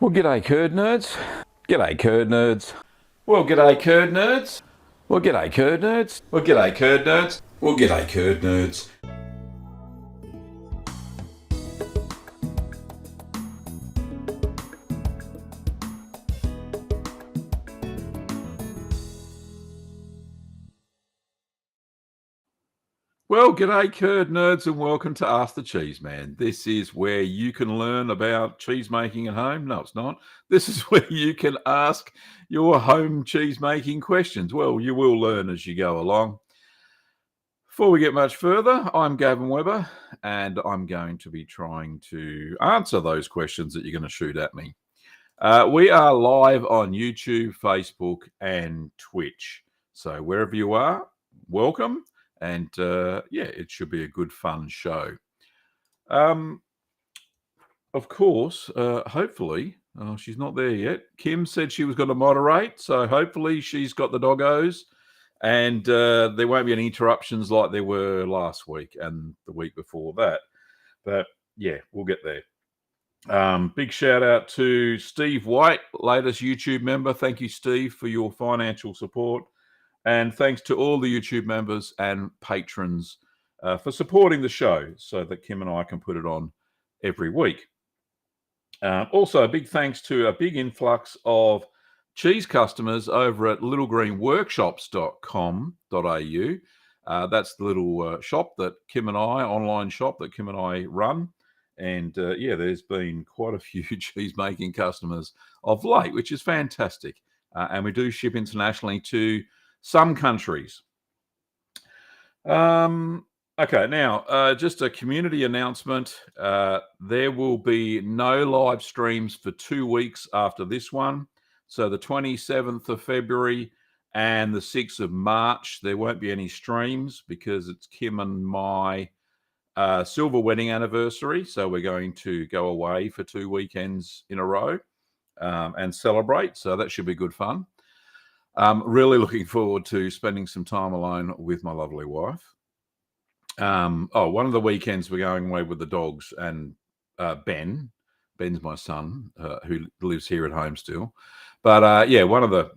Well, g'day, curd nerds. G'day, curd nerds. Well, g'day, curd nerds. Well, g'day, curd nerds. Well, g'day, curd nerds. Well, g'day, curd nerds. Well, g'day, curd nerds, and welcome to Ask the Cheeseman. This is where you can learn about cheese making at home. No, it's not. This is where you can ask your home cheese making questions. Well, you will learn as you go along. Before we get much further, I'm Gavin Weber, and I'm going to be trying to answer those questions that you're going to shoot at me. We are live on YouTube, Facebook, and Twitch. So wherever you are, welcome. And it should be a good, fun show. Of course, hopefully, she's not there yet. Kim said she was going to moderate, so hopefully she's got the doggos, and there won't be any interruptions like there were last week and the week before that. But yeah, we'll get there. Big shout out to Steve White, latest YouTube member. Thank you, Steve, for your financial support. And thanks to all the YouTube members and patrons for supporting the show so that Kim and I can put it on every week. Also, a big thanks to a big influx of cheese customers over at littlegreenworkshops.com.au. That's the little shop that Kim and I, online shop that Kim and I run. And there's been quite a few cheese making customers of late, which is fantastic. And we do ship internationally to some countries. Okay, now just a community announcement. There will be no live streams for 2 weeks after this one. So the 27th of February and the 6th of March, there won't be any streams because it's Kim and my silver wedding anniversary. So we're going to go away for 2 weekends in a row and celebrate. So that should be good fun. Really looking forward to spending some time alone with my lovely wife. One of the weekends we're going away with the dogs and Ben. Ben's my son, who lives here at home still. But one of the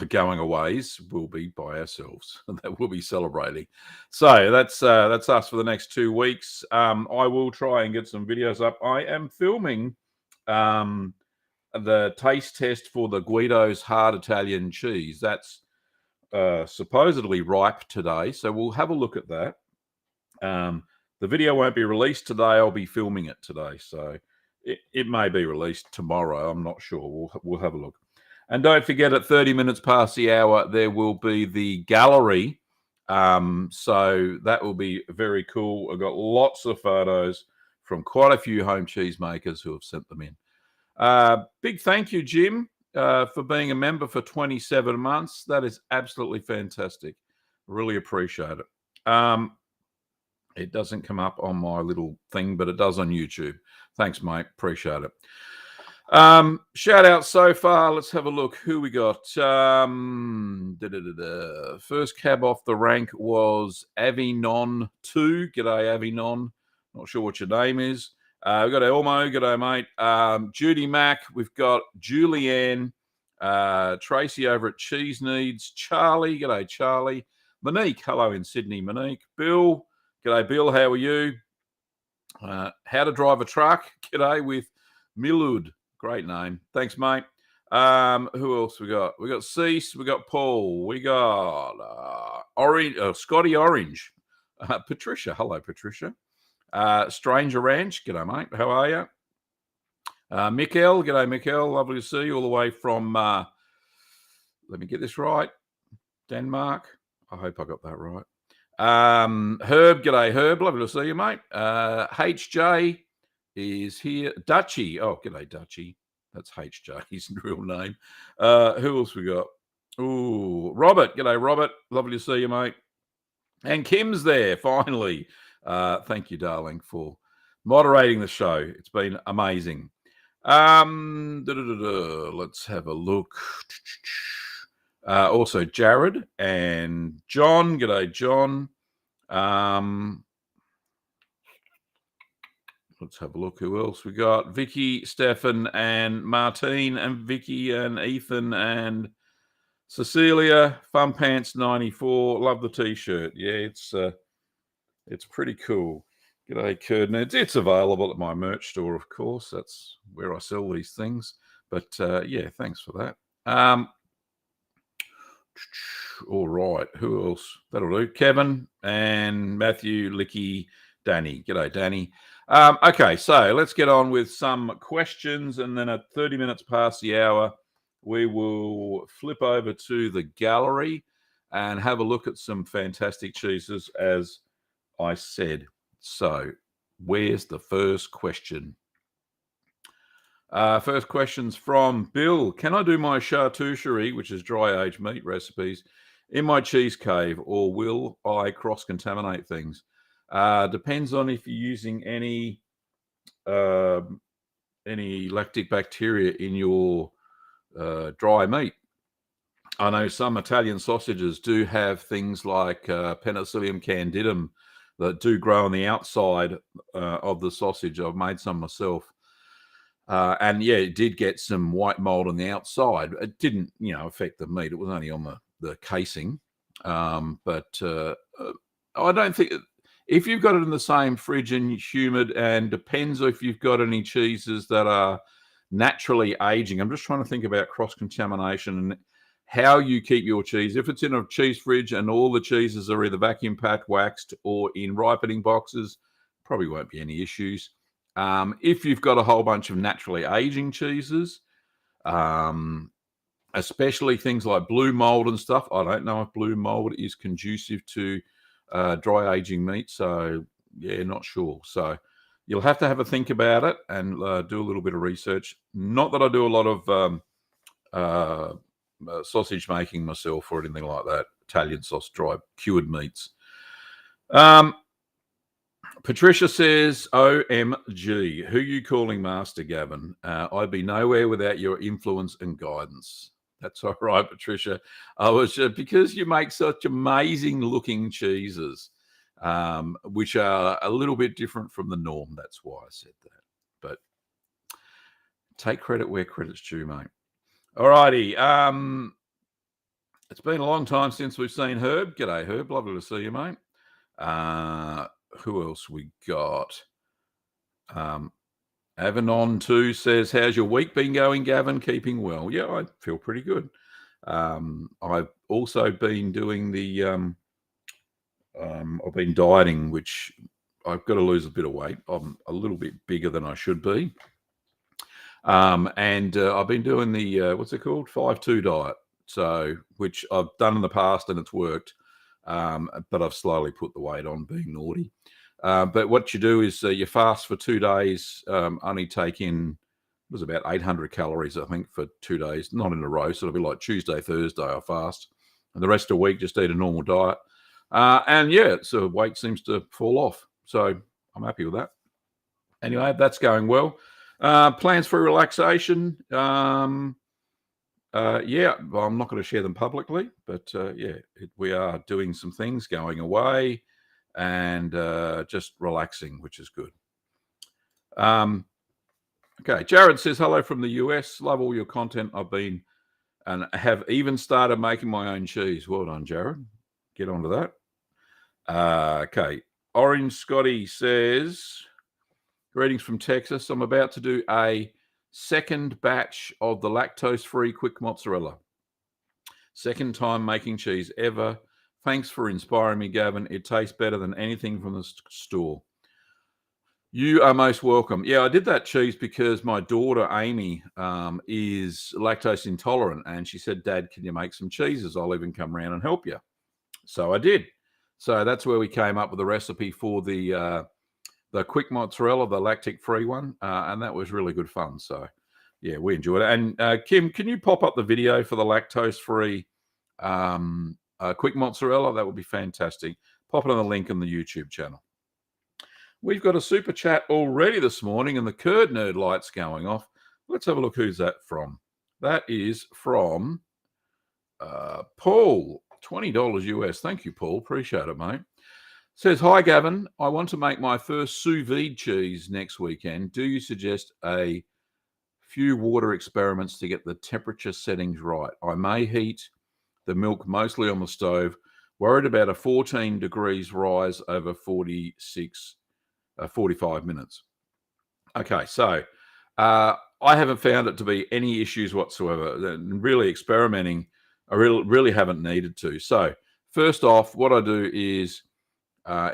going aways will be by ourselves that we'll be celebrating. So that's us for the next 2 weeks. I will try and get some videos up. I am filming the taste test for the Guido's hard Italian cheese. That's supposedly ripe today, so we'll have a look at that. The video won't be released today. I'll be filming it today, so it may be released tomorrow. I'm not sure. We'll have a look. And don't forget, at 30 minutes past the hour, there will be the gallery. So that will be very cool. I've got lots of photos from quite a few home cheese makers who have sent them in. Big thank you, Jim, for being a member for 27 months. That is absolutely fantastic. Really appreciate it. It doesn't come up on my little thing, but it does on YouTube. Thanks, mate. Appreciate it. Shout out so far. Let's have a look who we got. First cab off the rank was Avinon 2. G'day, Avinon. Not sure what your name is. We've got Elmo. G'day, mate. Judy Mack. We've got Julianne. Tracy over at Cheese Needs. Charlie. G'day, Charlie. Monique. Hello in Sydney, Monique. Bill. G'day, Bill. How are you? How to drive a truck. G'day with Milud. Great name. Thanks, mate. Who else we got? We got Sous. We got Paul. We got Scotty Orange. Patricia. Hello, Patricia. Stranger Ranch. G'day, mate. How are you? Mikkel. G'day, Mikkel. Lovely to see you all the way from, let me get this right, Denmark. I hope I got that right. Herb. G'day, Herb. Lovely to see you, mate. HJ is here. Dutchy. Oh, g'day, Dutchy. That's HJ's real name. Who else we got? Ooh, Robert. G'day, Robert. Lovely to see you, mate. And Kim's there, finally. Thank you, darling, for moderating the show. It's been amazing. Let's have a look. Also, Jared and John. G'day, John. let's have a look. Who else we got? Vicky, Stefan, and Martine, and Vicky, and Ethan, and Cecilia. Fun Pants 94. Love the t-shirt. Yeah, it's pretty cool. G'day, Curd Nerds. It's available at my merch store, of course. That's where I sell these things. But yeah, thanks for that. All right. Who else? That'll do. Kevin and Matthew, Licky, Danny. G'day, Danny. Okay, so let's get on with some questions. And then at 30 minutes past the hour, we will flip over to the gallery and have a look at some fantastic cheeses, as I said. So where's the first question? First question's from Bill. Can I do my charcuterie, which is dry aged meat recipes, in my cheese cave, or will I cross-contaminate things? Depends on if you're using any lactic bacteria in your dry meat. I know some Italian sausages do have things like Penicillium candidum that do grow on the outside of the sausage. I've made some myself. And yeah, it did get some white mold on the outside. It didn't, affect the meat. It was only on the casing. But I don't think, if you've got it in the same fridge and humid, and depends if you've got any cheeses that are naturally aging. I'm just trying to think about cross-contamination and how you keep your cheese. If it's in a cheese fridge and all the cheeses are either vacuum packed, waxed, or in ripening boxes, probably won't be any issues. If you've got a whole bunch of naturally aging cheeses, especially things like blue mold and stuff, I don't know if blue mold is conducive to dry aging meat. So, yeah, not sure. So you'll have to have a think about it and do a little bit of research. Not that I do a lot of sausage making myself or anything like that. Italian sauce, dry cured meats. Patricia says, OMG, who you calling master, Gavin? I'd be nowhere without your influence and guidance. That's all right, Patricia. I was because you make such amazing looking cheeses, which are a little bit different from the norm. That's why I said that. But take credit where credit's due, mate. All righty. It's been a long time since we've seen Herb. G'day, Herb. Lovely to see you, mate. Who else we got? Avanon 2 says, how's your week been going, Gavin? Keeping well? Yeah, I feel pretty good. I've also been doing I've been dieting, which I've got to lose a bit of weight. I'm a little bit bigger than I should be. And I've been doing the, what's it called? 5-2 diet. So, which I've done in the past and it's worked. But I've slowly put the weight on, being naughty. But what you do is you fast for 2 days, only take in, it was about 800 calories, I think, for 2 days, not in a row. So it'll be like Tuesday, Thursday, I fast. And the rest of the week, just eat a normal diet. And yeah, so weight seems to fall off. So I'm happy with that. Anyway, that's going well. Plans for relaxation. Yeah, well, I'm not going to share them publicly, but yeah, we are doing some things, going away and just relaxing, which is good. Okay, Jared says, hello from the US. Love all your content. I've been and have even started making my own cheese. Well done, Jared. Get onto that. Okay, Orange Scotty says, greetings from Texas. I'm about to do a second batch of the lactose-free quick mozzarella. Second time making cheese ever. Thanks for inspiring me, Gavin. It tastes better than anything from the store. You are most welcome. Yeah, I did that cheese because my daughter, Amy, is lactose intolerant. And she said, Dad, can you make some cheeses? I'll even come around and help you. So I did. So that's where we came up with a recipe for the quick mozzarella, the lactic-free one. And that was really good fun. So, yeah, we enjoyed it. And Kim, can you pop up the video for the lactose-free quick mozzarella? That would be fantastic. Pop it on the link in the YouTube channel. We've got a super chat already this morning and the Curd Nerd light's going off. Let's have a look who's that from. That is from Paul, $20 US. Thank you, Paul. Appreciate it, mate. Says, hi, Gavin. I want to make my first sous vide cheese next weekend. Do you suggest a few water experiments to get the temperature settings right? I may heat the milk mostly on the stove, worried about a 14 degrees rise over 45 minutes. Okay, so I haven't found it to be any issues whatsoever. Really experimenting, I really haven't needed to. So first off, what I do is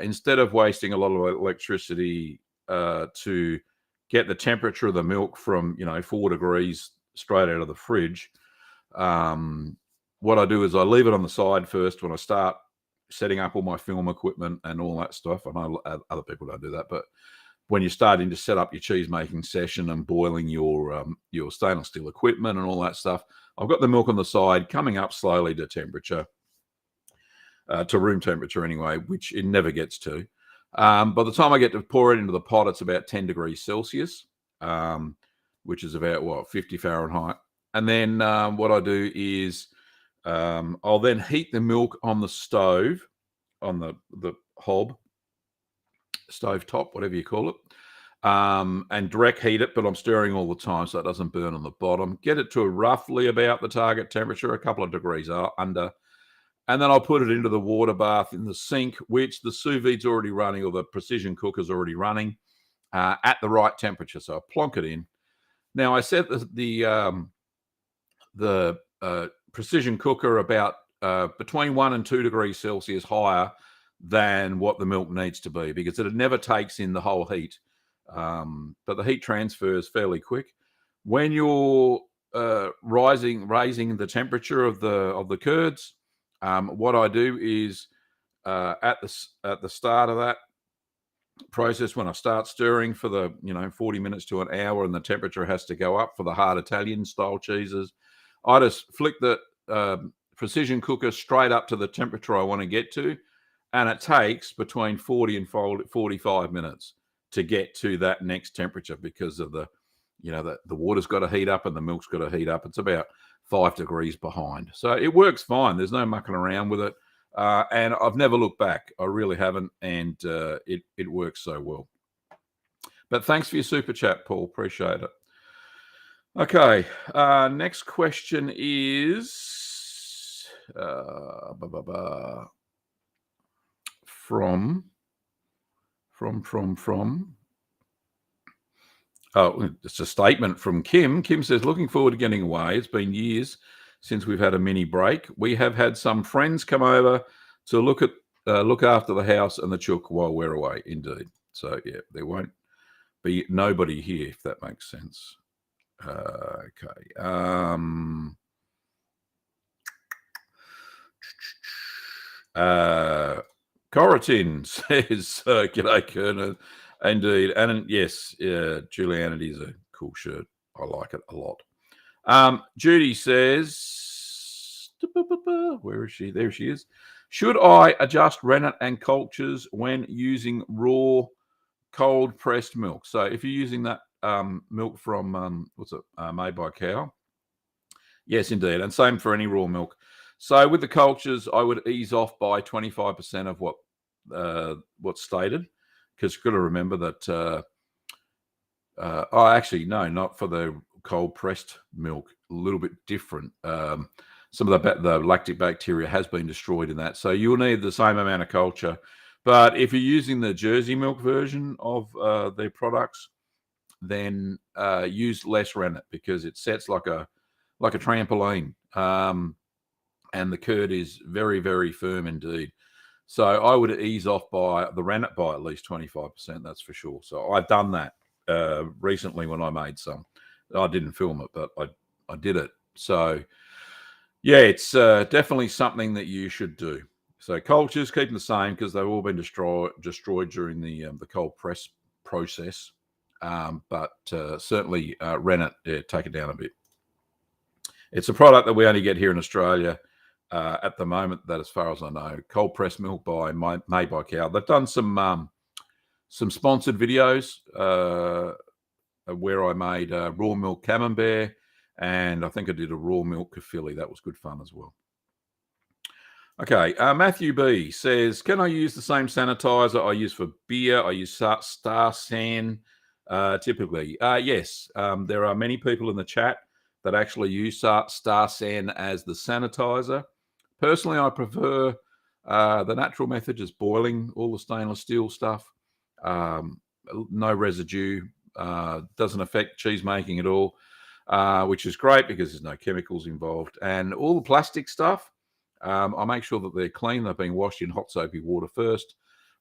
instead of wasting a lot of electricity to get the temperature of the milk from 4 degrees straight out of the fridge, what I do is I leave it on the side first when I start setting up all my film equipment and all that stuff. I know other people don't do that, but when you're starting to set up your cheese making session and boiling your stainless steel equipment and all that stuff, I've got the milk on the side coming up slowly to temperature. To room temperature anyway, which it never gets to. By the time I get to pour it into the pot, it's about 10 degrees Celsius, which is about 50 Fahrenheit. And then what I do is I'll then heat the milk on the stove, on the hob, stove top, whatever you call it, and direct heat it, but I'm stirring all the time so it doesn't burn on the bottom. Get it to roughly about the target temperature, a couple of degrees under. And then I'll put it into the water bath in the sink, which the sous vide's already running, or the precision cooker's already running at the right temperature. So I plonk it in. Now I set the precision cooker about between 1 and 2 degrees Celsius higher than what the milk needs to be, because it never takes in the whole heat. But the heat transfers fairly quick. When you're raising the temperature of the curds, what I do is at the start of that process, when I start stirring for the 40 minutes to an hour, and the temperature has to go up for the hard Italian style cheeses, I just flick the precision cooker straight up to the temperature I want to get to, and it takes between 40 and 45 minutes to get to that next temperature, because of the water's got to heat up and the milk's got to heat up. It's about 5 degrees behind. So it works fine. There's no mucking around with it. And I've never looked back. I really haven't. And it works so well. But thanks for your super chat, Paul. Appreciate it. Okay. Next question is from. Oh, it's a statement from Kim. Kim says, looking forward to getting away. It's been years since we've had a mini break. We have had some friends come over to look after the house and the chook while we're away, indeed. So, yeah, there won't be nobody here, if that makes sense. Okay. Corotin says, g'day, Kerner. Indeed. And yes, Julianne, it is a cool shirt. I like it a lot. Judy says, where is she? There she is. Should I adjust rennet and cultures when using raw cold pressed milk? So if you're using that milk from, made by cow? Yes, indeed. And same for any raw milk. So with the cultures, I would ease off by 25% of what's stated, because you've got to remember that. Actually, no, not for the cold pressed milk. A little bit different. Some of the lactic bacteria has been destroyed in that, so you'll need the same amount of culture. But if you're using the Jersey milk version of their products, then use less rennet, because it sets like a trampoline, and the curd is very, very firm indeed. So I would ease off by the rennet by at least 25%. That's for sure. So I've done that recently when I made some. I didn't film it, but I did it. So yeah, it's definitely something that you should do. So cultures, keep them the same, because they've all been destroyed during the cold press process. But certainly rennet, take it down a bit. It's a product that we only get here in Australia at the moment, that as far as I know. Cold pressed milk made by cow. They've done some sponsored videos where I made raw milk camembert, and I think I did a raw milk kefili. That was good fun as well. Okay, Matthew B says, can I use the same sanitizer I use for beer? I use Star San typically. Yes, there are many people in the chat that actually use Star San as the sanitizer. Personally, I prefer the natural method, just boiling all the stainless steel stuff. No residue, doesn't affect cheese making at all, which is great because there's no chemicals involved. And all the plastic stuff, I make sure that they're clean. They've been washed in hot soapy water first,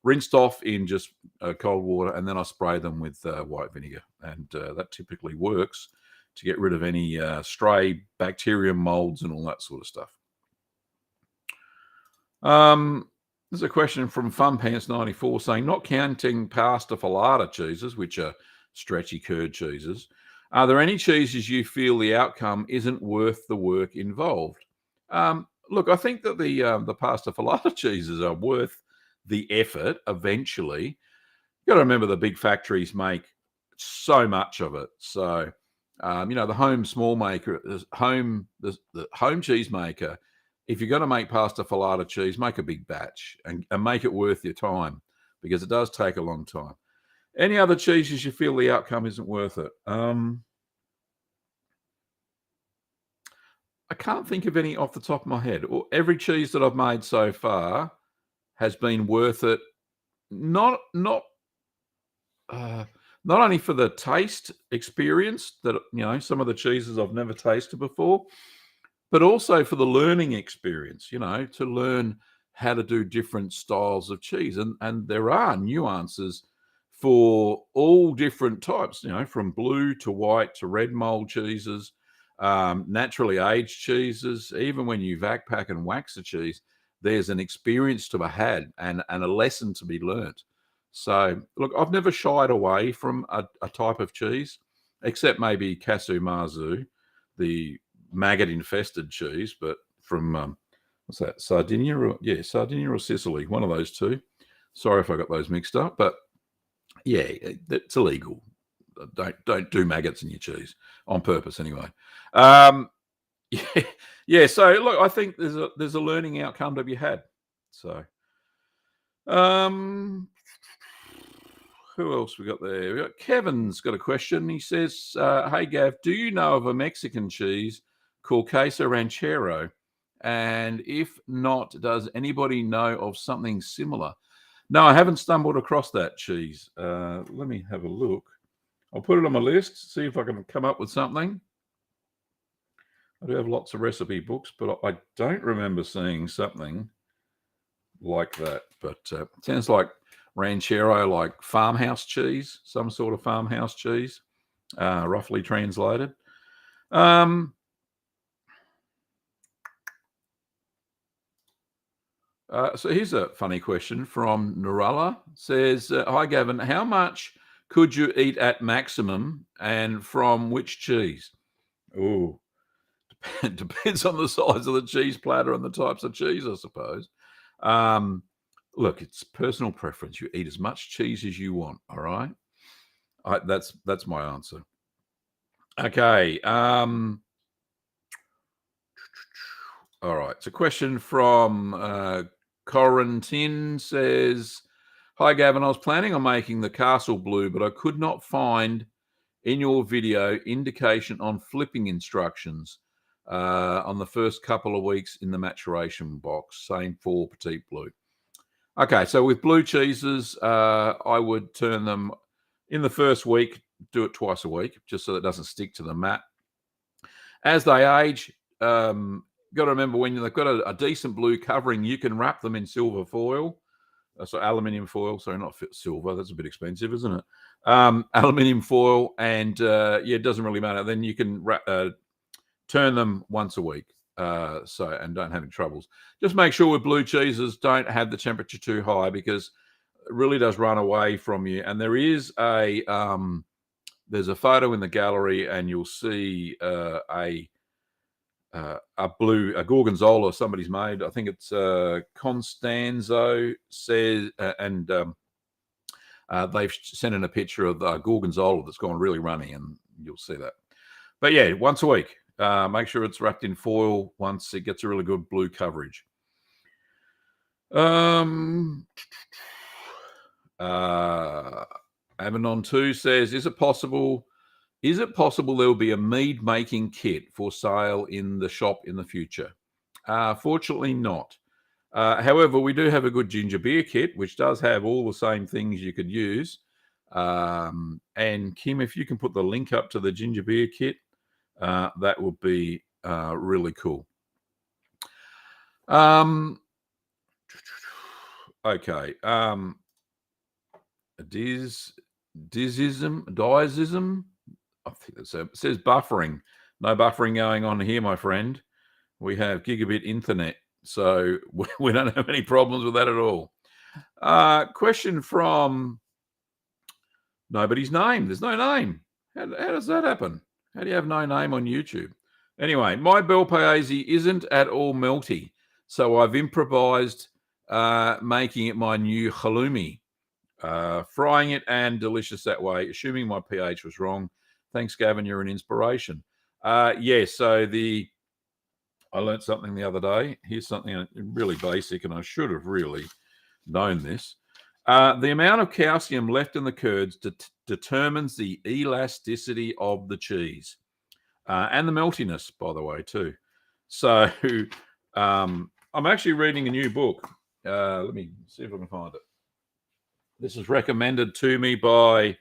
rinsed off in just cold water, and then I spray them with white vinegar. And that typically works to get rid of any stray bacterium, molds, and all that sort of stuff. There's a question from FunPants94 saying, not counting pasta filata cheeses, which are stretchy curd cheeses, are there any cheeses you feel the outcome isn't worth the work involved? Look, I think that the pasta filata cheeses are worth the effort eventually. You've got to remember the big factories make so much of it. So, the home small maker, the home cheese maker, if you're going to make pasta filata cheese, make a big batch and make it worth your time because it does take a long time. Any other cheeses you feel the outcome isn't worth it? I can't think of any off the top of my head. Every cheese that I've made so far has been worth it. Not only for the taste experience that some of the cheeses I've never tasted before, but also for the learning experience. To learn how to do different styles of cheese, and there are nuances for all different types. From blue to white to red mold cheeses. Naturally aged cheeses, even when you vac pack and wax a cheese, there's an experience to be had and a lesson to be learnt. So, look, I've never shied away from a type of cheese, except maybe Casu Marzu, the maggot-infested cheese, but from, what's that, Sardinia? Sardinia or Sicily, one of those two. Sorry if I got those mixed up, but yeah, it's illegal. Don't do maggots in your cheese on purpose, anyway. Yeah. So look, I think there's a learning outcome to be had. So, who else we got there? We got Kevin's got a question. He says, "Hey Gav, do you know of a Mexican cheese called queso ranchero? And if not, does anybody know of something similar?" No, I haven't stumbled across that cheese. Let me have a look. I'll put it on my list, see if I can come up with something. I do have lots of recipe books, but I don't remember seeing something like that. But it sounds like ranchero, like farmhouse cheese, some sort of farmhouse cheese, roughly translated. So here's a funny question from Narala. Says, "Hi Gavin, how much could you eat at maximum, and from which cheese?" Oh, it depends on the size of the cheese platter and the types of cheese, I suppose. Look, it's personal preference. You eat as much cheese as you want. All right, that's my answer. Okay. All right. It's a question from Corentin. Says, "Hi Gavin, I was planning on making the castle blue, but I could not find in your video indication on flipping instructions on the first couple of weeks in the maturation box. Same for Petite Blue." Okay, so with blue cheeses, I would turn them in the first week, do it twice a week, just so it doesn't stick to the mat. As they age, got to remember when they've got a decent blue covering, you can wrap them in silver foil. So aluminium foil, sorry, not silver. That's a bit expensive, isn't it? Aluminium foil, and it doesn't really matter. Then you can turn them once a week, and don't have any troubles. Just make sure with blue cheeses don't have the temperature too high because it really does run away from you. And there is there's a photo in the gallery, and you'll see a gorgonzola somebody's made. I think it's Constanzo says, and they've sent in a picture of gorgonzola that's gone really runny, and you'll see that. But yeah, once a week. Make sure it's wrapped in foil once it gets a really good blue coverage. Avanon 2 says, is it possible there will be a mead making kit for sale in the shop in the future? Fortunately not. However, we do have a good ginger beer kit, which does have all the same things you could use. And Kim, if you can put the link up to the ginger beer kit, that would be really cool. Okay. Diazism. I think that's it. It says buffering. No buffering going on here, my friend. We have gigabit internet, so we don't have any problems with that at all. Question from nobody's name. There's no name. How does that happen? How do you have no name on YouTube? Anyway, my bel paese isn't at all melty, so I've improvised making it my new halloumi. Frying it and delicious that way, assuming my pH was wrong. Thanks, Gavin. You're an inspiration. So I learned something the other day. Here's something really basic, and I should have really known this. The amount of calcium left in the curds determines the elasticity of the cheese and the meltiness, by the way, too. So I'm actually reading a new book. Let me see if I can find it. This is recommended to me by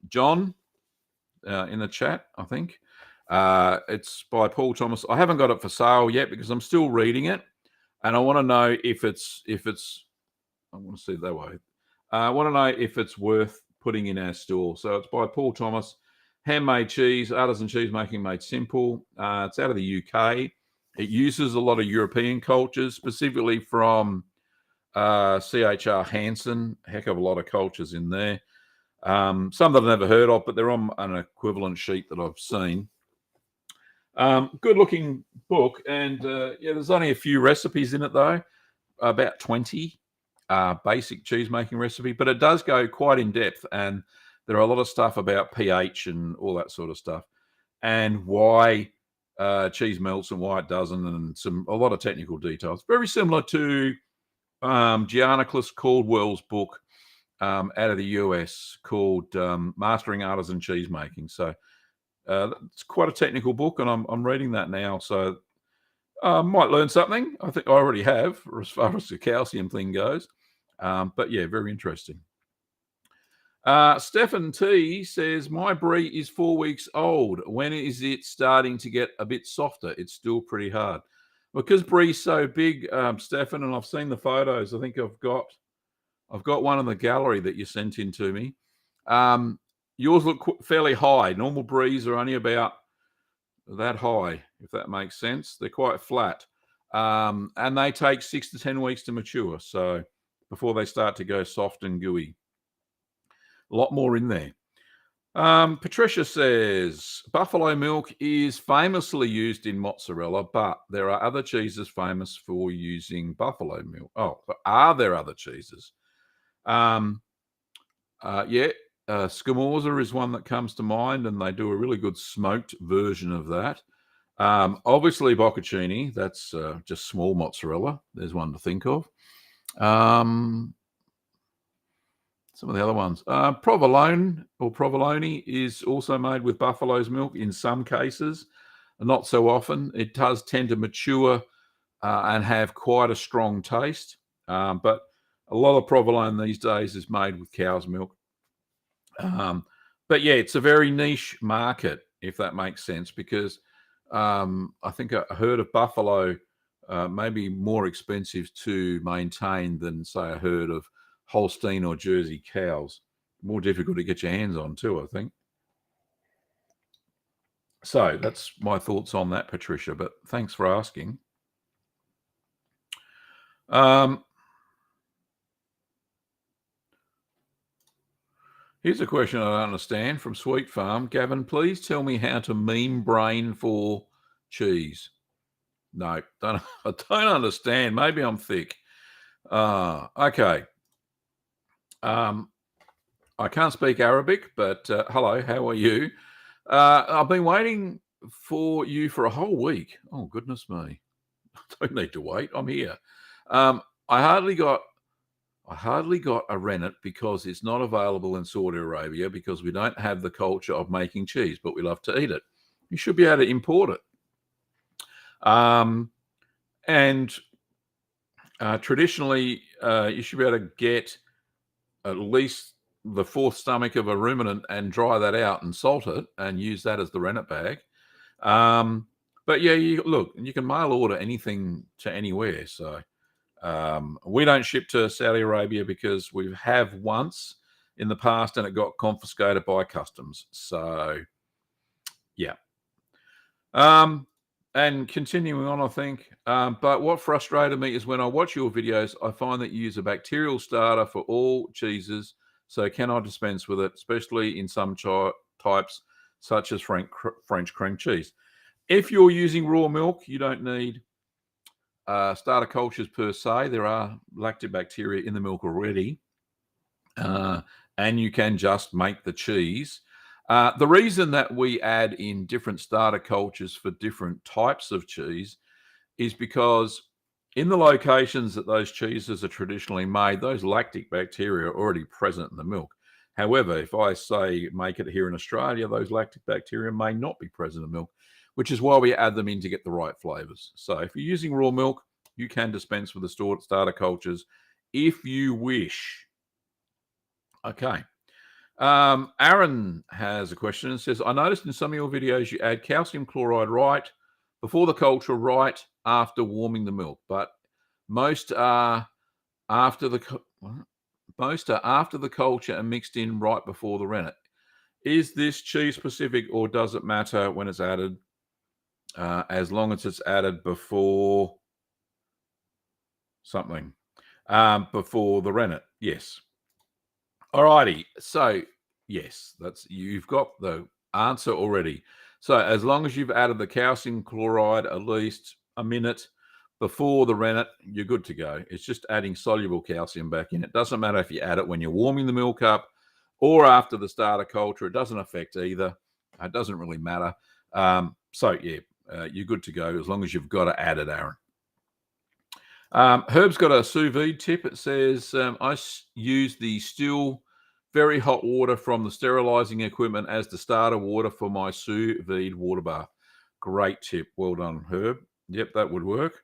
John in the chat, I think. It's by Paul Thomas. I haven't got it for sale yet because I'm still reading it, and I want to know if it's. I want to see it that way. I want to know if it's worth putting in our store. So it's by Paul Thomas. Handmade cheese, artisan cheese making made simple. It's out of the UK. It uses a lot of European cultures, specifically from C.H.R. Hansen. Heck of a lot of cultures in there. Some that I've never heard of, but they're on an equivalent sheet that I've seen. Good looking book, and there's only a few recipes in it though, about 20 basic cheese making recipe, but it does go quite in depth, and there are a lot of stuff about pH and all that sort of stuff, and why cheese melts and why it doesn't, and a lot of technical details. Very similar to Giannis Caldwell's book out of the US called Mastering Artisan Cheese Making. So it's quite a technical book, and I'm reading that now. So I might learn something. I think I already have, as far as the calcium thing goes. But yeah, very interesting. Stefan T says, my brie is 4 weeks old. When is it starting to get a bit softer? It's still pretty hard. Because brie's so big, Stefan, and I've seen the photos. I think I've got one in the gallery that you sent in to me. Yours look fairly high. Normal bries are only about that high, if that makes sense. They're quite flat. And they take 6 to 10 weeks to mature. So before they start to go soft and gooey. A lot more in there. Patricia says, buffalo milk is famously used in mozzarella, but there are other cheeses famous for using buffalo milk. Oh, are there other cheeses? Scamorza is one that comes to mind, and they do a really good smoked version of that. Obviously, bocconcini, that's just small mozzarella. There's one to think of. Some of the other ones. Provolone is also made with buffalo's milk in some cases, not so often. It does tend to mature and have quite a strong taste. But a lot of provolone these days is made with cow's milk. But yeah, it's a very niche market, if that makes sense, because I think a herd of buffalo may be more expensive to maintain than, say, a herd of Holstein or Jersey cows. More difficult to get your hands on too, I think. So that's my thoughts on that, Patricia, but thanks for asking. Here's a question I don't understand from Sweet Farm. Gavin, please tell me how to meme brain for cheese. No, I don't understand. Maybe I'm thick. Okay. I can't speak Arabic, but hello, how are you? I've been waiting for you for a whole week. Oh, goodness me. I don't need to wait. I'm here. I hardly got a rennet because it's not available in Saudi Arabia because we don't have the culture of making cheese, but we love to eat it. You should be able to import it. And traditionally, you should be able to get at least the fourth stomach of a ruminant and dry that out and salt it and use that as the rennet bag. But yeah, you can mail order anything to anywhere. So we don't ship to Saudi Arabia because we have once in the past and it got confiscated by customs. So yeah. And continuing on, I think. But what frustrated me is when I watch your videos, I find that you use a bacterial starter for all cheeses. So can I dispense with it, especially in some types, such as French cream cheese? If you're using raw milk, you don't need starter cultures per se. There are lactobacteria in the milk already, and you can just make the cheese. The reason that we add in different starter cultures for different types of cheese is because in the locations that those cheeses are traditionally made, those lactic bacteria are already present in the milk. However, if I say make it here in Australia, those lactic bacteria may not be present in milk, which is why we add them in to get the right flavors. So if you're using raw milk, you can dispense with the starter cultures if you wish. Okay. Aaron has a question and says, I noticed in some of your videos you add calcium chloride right before the culture, right after warming the milk, but most are after the culture and mixed in right before the rennet. Is this cheese specific or does it matter when it's added as long as it's added before something? Before the rennet, yes. Alrighty, so yes, you've got the answer already. So as long as you've added the calcium chloride at least a minute before the rennet, you're good to go. It's just adding soluble calcium back in. It doesn't matter if you add it when you're warming the milk up or after the starter culture. It doesn't affect either. It doesn't really matter. So yeah, you're good to go as long as you've got to add it, Aaron. Herb's got a sous vide tip. It says, I use the still very hot water from the sterilizing equipment as the starter water for my sous vide water bath. Great tip. Well done, Herb. Yep, that would work.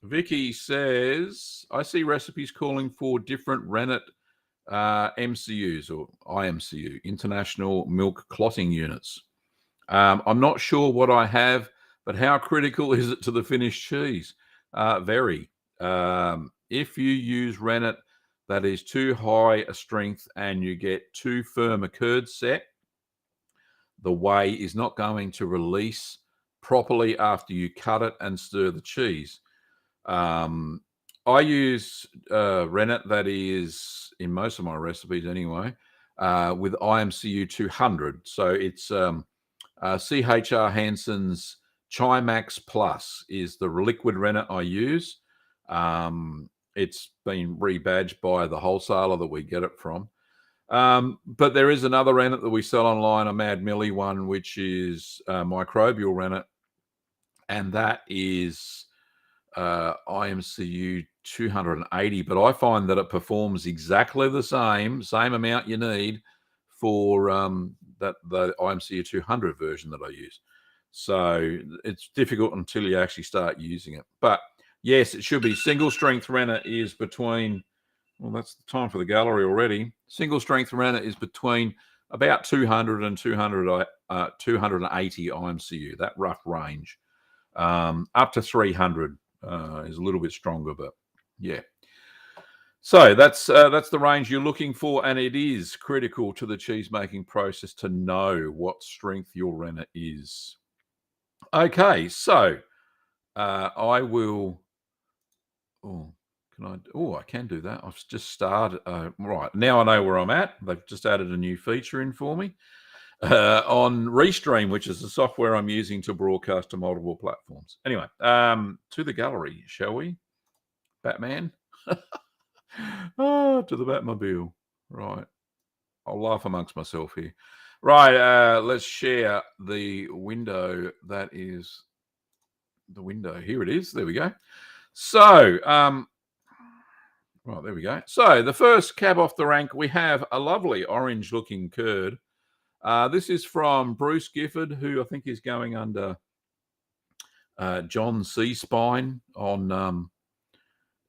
Vicky says, I see recipes calling for different rennet MCUs or IMCU, International Milk Clotting Units. I'm not sure what I have, but how critical is it to the finished cheese? Very. If you use rennet that is too high a strength and you get too firm a curd set, the whey is not going to release properly after you cut it and stir the cheese. I use rennet that is, in most of my recipes anyway, with IMCU 200. So it's CHR Hansen's Chimax Plus is the liquid rennet I use. It's been rebadged by the wholesaler that we get it from. But there is another rennet that we sell online, a Mad Millie one, which is microbial rennet. And that is IMCU 280. But I find that it performs exactly the same amount you need for the IMCU 200 version that I use. So it's difficult until you actually start using it. But yes, it should be single strength rennet is between, well, that's the time for the gallery already. Single strength rennet is between about 200 and 280 IMCU, that rough range. Up to 300 is a little bit stronger, but yeah. So that's the range you're looking for, and it is critical to the cheese making process to know what strength your rennet is. Okay, so I will. Oh, I can do that. I've just started. Right now, I know where I'm at. They've just added a new feature in for me on Restream, which is the software I'm using to broadcast to multiple platforms. Anyway, to the gallery, shall we? Batman. To the Batmobile. Right. I'll laugh amongst myself here. Right. Let's share the window that is the window. Here it is. There we go. So, right, there we go. So the first cab off the rank, we have a lovely orange-looking curd. This is from Bruce Gifford, who I think is going under John C. Spine on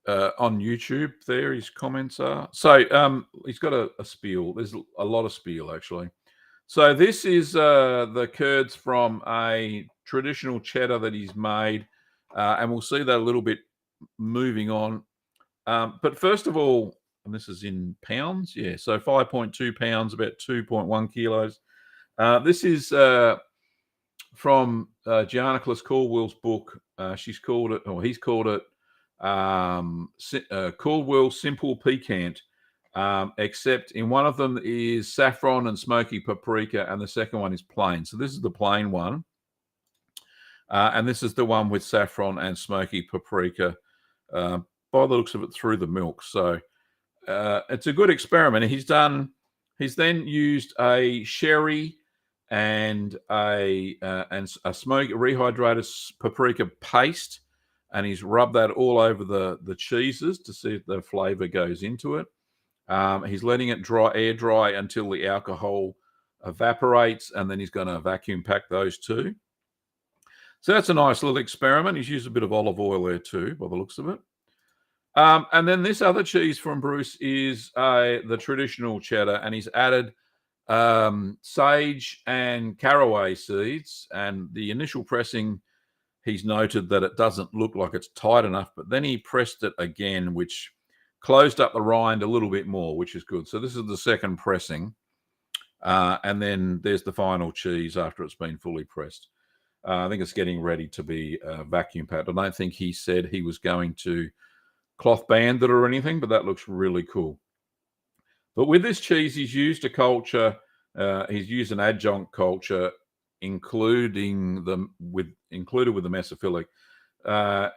YouTube. There, his comments are. So he's got a spiel. There's a lot of spiel actually. So this is the curds from a traditional cheddar that he's made, and we'll see that a little bit moving on. But first of all, and this is in pounds, yeah. So 5.2 pounds, about 2.1 kilos. This is from Giannicholas Caldwell's book. She's called it, or he's called it, Caldwell Simple Piquant. Except in one of them is saffron and smoky paprika, and the second one is plain. So this is the plain one, and this is the one with saffron and smoky paprika. By the looks of it, through the milk. So it's a good experiment. He's then used a sherry and a smoke rehydrated paprika paste, and he's rubbed that all over the cheeses to see if the flavor goes into it. He's letting it air dry until the alcohol evaporates, and then he's going to vacuum pack those two. So that's a nice little experiment. He's used a bit of olive oil there too, by the looks of it. And then this other cheese from Bruce is the traditional cheddar, and he's added sage and caraway seeds. And the initial pressing, he's noted that it doesn't look like it's tight enough, but then he pressed it again, which closed up the rind a little bit more, which is good. So this is the second pressing. And then there's the final cheese after it's been fully pressed. I think it's getting ready to be vacuum packed. I don't think he said he was going to cloth band it or anything, but that looks really cool. But with this cheese, he's used a culture. He's used an adjunct culture, included with the mesophilic.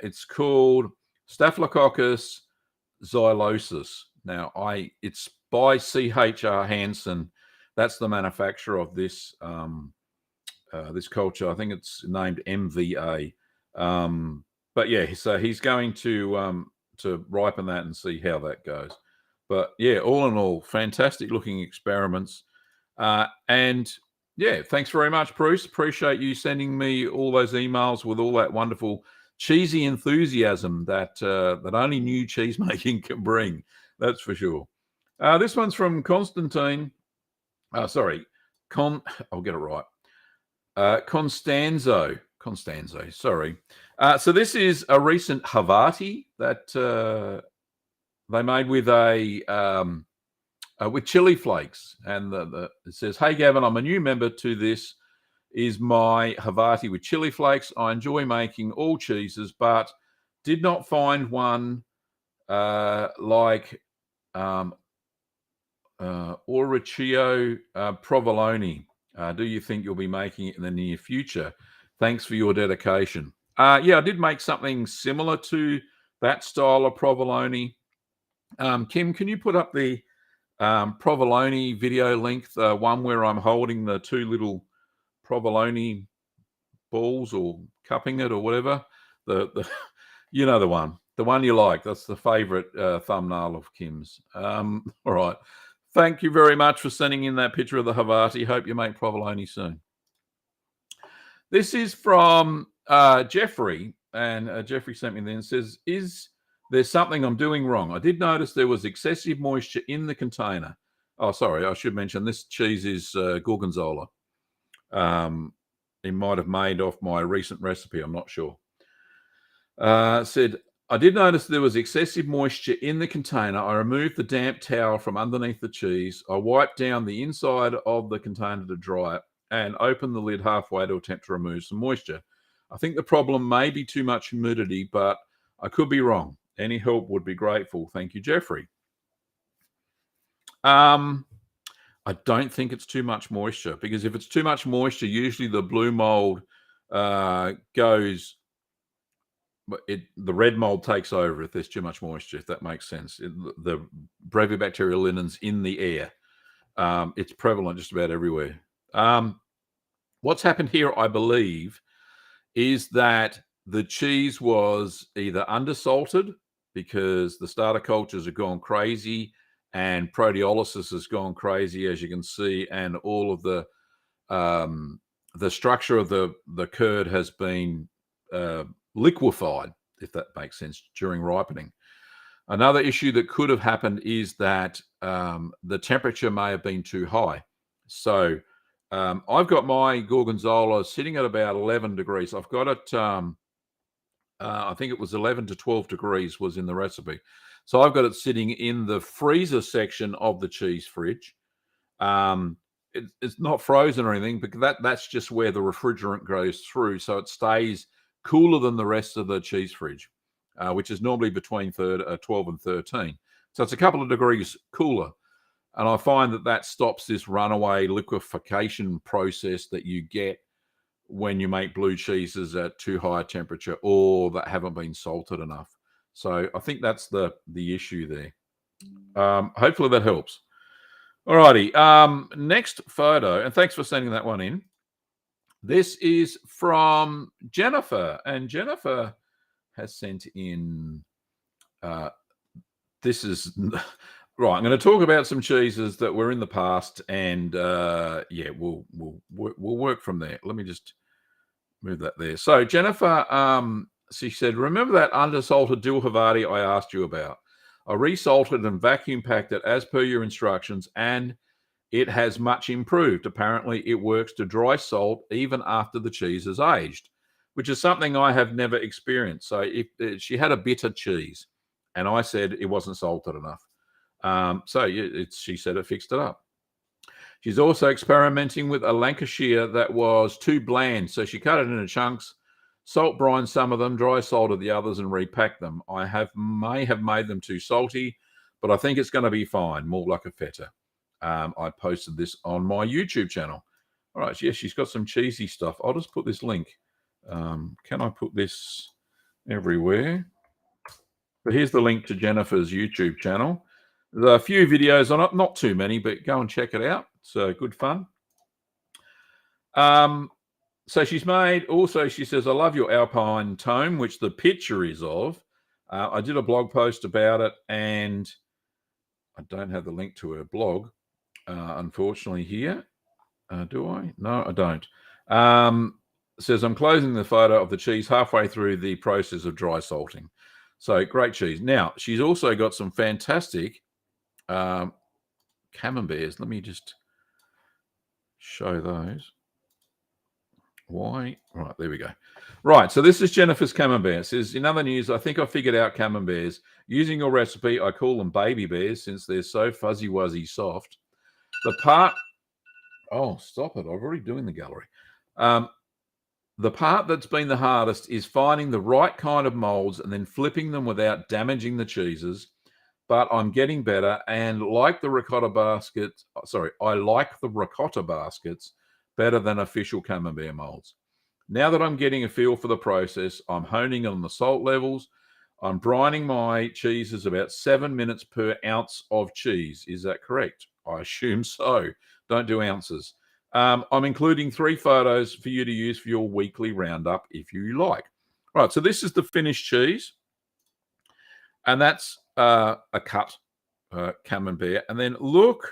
It's called Staphylococcus xylosis. Now, it's by C.H.R. Hansen. That's the manufacturer of this this culture. I think it's named MVA. But yeah, so he's going to ripen that and see how that goes. But yeah, all in all, fantastic looking experiments. And yeah, thanks very much, Bruce. Appreciate you sending me all those emails with all that wonderful cheesy enthusiasm that only new cheese making can bring. That's for sure. This one's from Constantine. I'll get it right. Constanzo, sorry. So this is a recent Havarti that they made with with chili flakes, and it says, "Hey Gavin, I'm a new member to this. Is my Havarti with chili flakes. I enjoy making all cheeses, but did not find one like Oricchio provolone. Do you think you'll be making it in the near future? Thanks for your dedication." Yeah, I did make something similar to that style of provolone. Kim, can you put up the provolone video link, the one where I'm holding the two little provolone balls or cupping it or whatever? The you know the one you like. That's the favorite thumbnail of Kim's. All right. Thank you very much for sending in that picture of the Havarti. Hope you make provolone soon. This is from Jeffrey, and Jeffrey sent me then and says, "Is there something I'm doing wrong? I did notice there was excessive moisture in the container." Oh, sorry, I should mention this cheese is Gorgonzola. He might have made off my recent recipe. I'm not sure. Said, "I did notice there was excessive moisture in the container. I removed the damp towel from underneath the cheese. I wiped down the inside of the container to dry it and opened the lid halfway to attempt to remove some moisture. I think the problem may be too much humidity, but I could be wrong. Any help would be grateful. Thank you, Jeffrey." I don't think it's too much moisture, because if it's too much moisture, usually the blue mold goes... the red mold takes over if there's too much moisture, if that makes sense. The Brevibacterial linen's in the air. It's prevalent just about everywhere. What's happened here, I believe, is that the cheese was either undersalted because the starter cultures have gone crazy and proteolysis has gone crazy, as you can see, and all of the structure of the curd has been liquefied, if that makes sense, during ripening. Another issue that could have happened is that the temperature may have been too high. So I've got my gorgonzola sitting at about 11 degrees. I've got it, I think it was 11 to 12 degrees was in the recipe. So I've got it sitting in the freezer section of the cheese fridge. It's not frozen or anything, but that's just where the refrigerant goes through. So it stays cooler than the rest of the cheese fridge, which is normally between 12 and 13. So it's a couple of degrees cooler. And I find that stops this runaway liquefaction process that you get when you make blue cheeses at too high a temperature or that haven't been salted enough. So I think that's the issue there. Hopefully that helps. Alrighty. Next photo, and thanks for sending that one in. This is from Jennifer, and Jennifer has sent in. This is right. I'm going to talk about some cheeses that were in the past, and yeah, we'll work from there. Let me just move that there. So Jennifer, she said, remember that undersalted dill Havarti I asked you about? I resalted and vacuum packed it as per your instructions, and it has much improved. Apparently, it works to dry salt even after the cheese is aged, which is something I have never experienced. So if she had a bitter cheese, and I said it wasn't salted enough. So she said it fixed it up. She's also experimenting with a Lancashire that was too bland, so she cut it into chunks, salt brine some of them, dry salted the others, and repacked them. I may have made them too salty, but I think it's going to be fine, more like a feta. I posted this on my YouTube channel. All right, yes, she's got some cheesy stuff. I'll just put this link. Can I put this everywhere? But here's the link to Jennifer's YouTube channel. There's a few videos on it, not too many, but go and check it out. It's good fun. So she's made, also she says, I love your Alpine tome, which the picture is of. I did a blog post about it, and I don't have the link to her blog, unfortunately, here. Do I? No, I don't. Says, I'm closing the photo of the cheese halfway through the process of dry salting. So great cheese. Now, she's also got some fantastic camemberts. Let me just show those. Why? Right, there we go. Right, so this is Jennifer's camembert. It says, in other news, I think I figured out camemberts. Using your recipe, I call them baby bears since they're so fuzzy-wuzzy soft. The part... Oh, stop it. I'm already doing the gallery. The part that's been the hardest is finding the right kind of molds and then flipping them without damaging the cheeses. But I'm getting better, and like the ricotta baskets, I like the ricotta baskets better than official camembert molds. Now that I'm getting a feel for the process, I'm honing on the salt levels. I'm brining my cheeses about 7 minutes per ounce of cheese. Is that correct? I assume so. Don't do ounces. I'm including 3 photos for you to use for your weekly roundup if you like. Right, so this is the finished cheese. And that's a cut camembert. And then look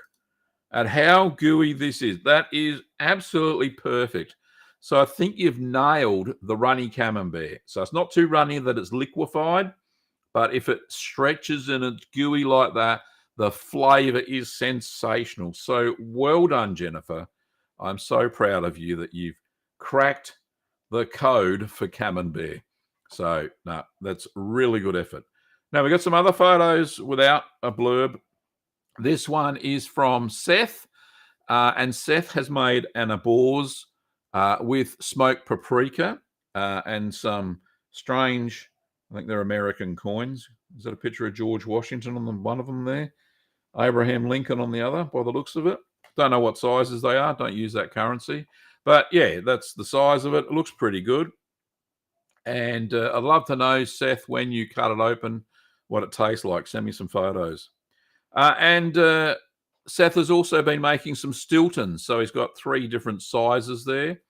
at how gooey this is. That is absolutely perfect. So I think you've nailed the runny camembert. So it's not too runny that it's liquefied, but if it stretches and it's gooey like that, the flavor is sensational. So well done, Jennifer. I'm so proud of you that you've cracked the code for camembert. So no, that's really good effort. Now we've got some other photos without a blurb. This one is from Seth, and Seth has made an abors with smoked paprika and some strange, I think they're American coins. Is that a picture of George Washington on one of them there? Abraham Lincoln on the other, by the looks of it. Don't know what sizes they are. Don't use that currency. But yeah, that's the size of it. It looks pretty good. And I'd love to know, Seth, when you cut it open, what it tastes like. Send me some photos. And Seth has also been making some Stiltons. So he's got 3 different sizes there.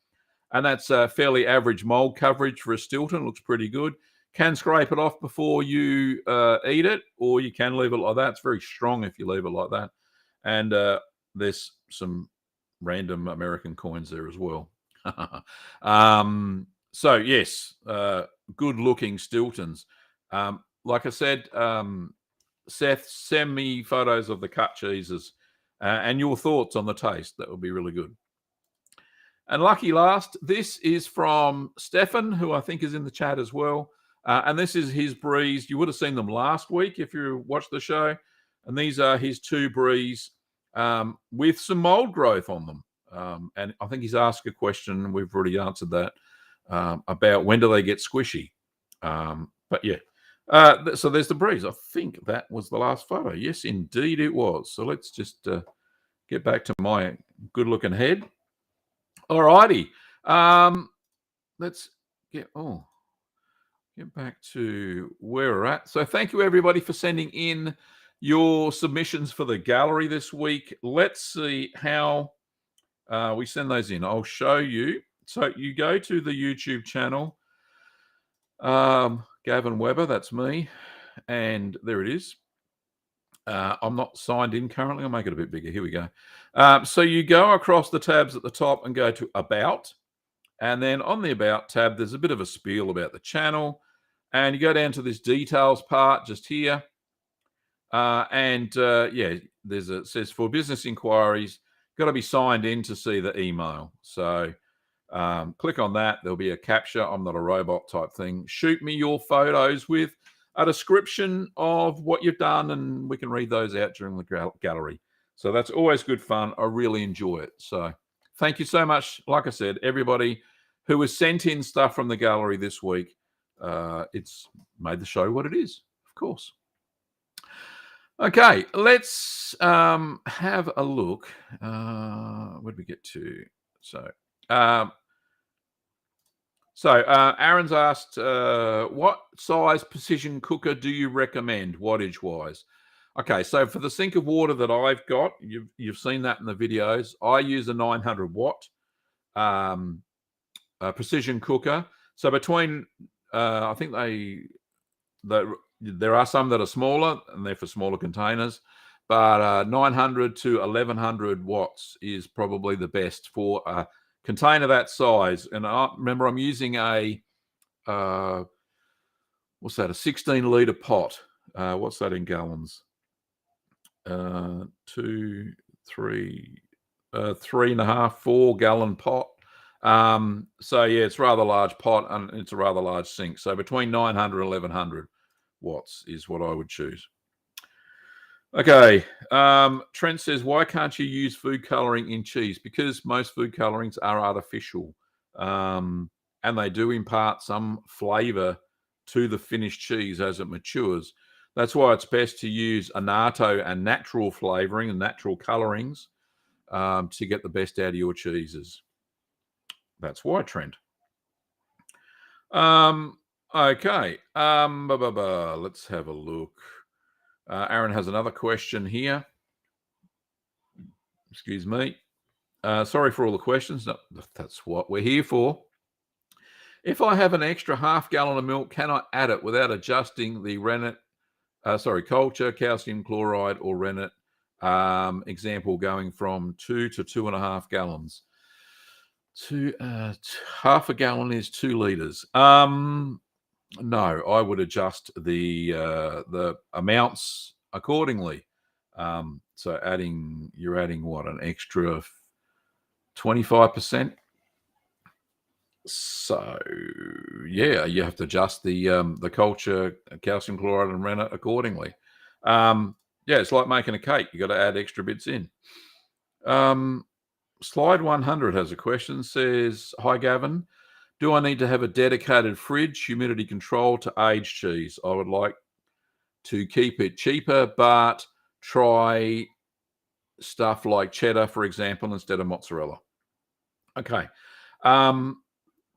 and that's a fairly average mold coverage for a Stilton. Looks pretty good. Can scrape it off before you eat it, or you can leave it like that. It's very strong if you leave it like that. And there's some random American coins there as well. So yes, good-looking Stiltons. Like I said, Seth, send me photos of the cut cheeses and your thoughts on the taste. That would be really good. And lucky last, this is from Stefan, who I think is in the chat as well. And this is his breeze. You would have seen them last week if you watched the show. And these are his 2 breeze with some mold growth on them. And I think he's asked a question, and we've already answered that, about when do they get squishy. But yeah, so there's the breeze. I think that was the last photo. Yes, indeed it was. So let's just get back to my good-looking head. All righty. Let's get back to where we're at. So thank you, everybody, for sending in your submissions for the gallery this week. Let's see how we send those in. I'll show you. So you go to the YouTube channel, Gavin Weber, that's me, and there it is. I'm not signed in currently. I'll make it a bit bigger. Here we go. So you go across the tabs at the top and go to About. And then on the About tab, there's a bit of a spiel about the channel. And you go down to this details part just here. Yeah, it says for business inquiries, got to be signed in to see the email. So click on that. There'll be a capture. I'm not a robot type thing. Shoot me your photos with a description of what you've done, and we can read those out during the gallery. So that's always good fun. I really enjoy it. So thank you so much. Like I said, everybody who has sent in stuff from the gallery this week, it's made the show what it is, of course. Okay, let's have a look. Where did we get to? Aaron's asked, what size precision cooker do you recommend wattage-wise? Okay, so for the sink of water that I've got, you've seen that in the videos. I use a 900-watt precision cooker. So between, I think there are some that are smaller, and they're for smaller containers. But 900 to 1100 watts is probably the best for a container that size. And remember, I'm using a what's that? A 16-liter pot. What's that in gallons? 2, 3, 3.5, 4-gallon pot. So yeah, it's a rather large pot, and it's a rather large sink. So between 900 and 1100 watts is what I would choose. Okay, Trent says, why can't you use food coloring in cheese? Because most food colorings are artificial, and they do impart some flavor to the finished cheese as it matures. That's why it's best to use annatto and natural flavoring and natural colorings to get the best out of your cheeses. That's why, Trent. Okay, let's have a look. Aaron has another question here. Excuse me. Sorry for all the questions. No, that's what we're here for. If I have an extra half gallon of milk, can I add it without adjusting the rennet, culture, calcium chloride, or rennet? Example going from 2 to 2.5 gallons. Half a gallon is 2 liters. No, I would adjust the amounts accordingly. So you're adding what, an extra 25%. So yeah, you have to adjust the culture, calcium chloride, and rennet accordingly. Yeah, it's like making a cake. You got to add extra bits in. Slide 100 has a question. Says, hi Gavin, do I need to have a dedicated fridge, humidity control to age cheese? I would like to keep it cheaper, but try stuff like cheddar, for example, instead of mozzarella. Okay.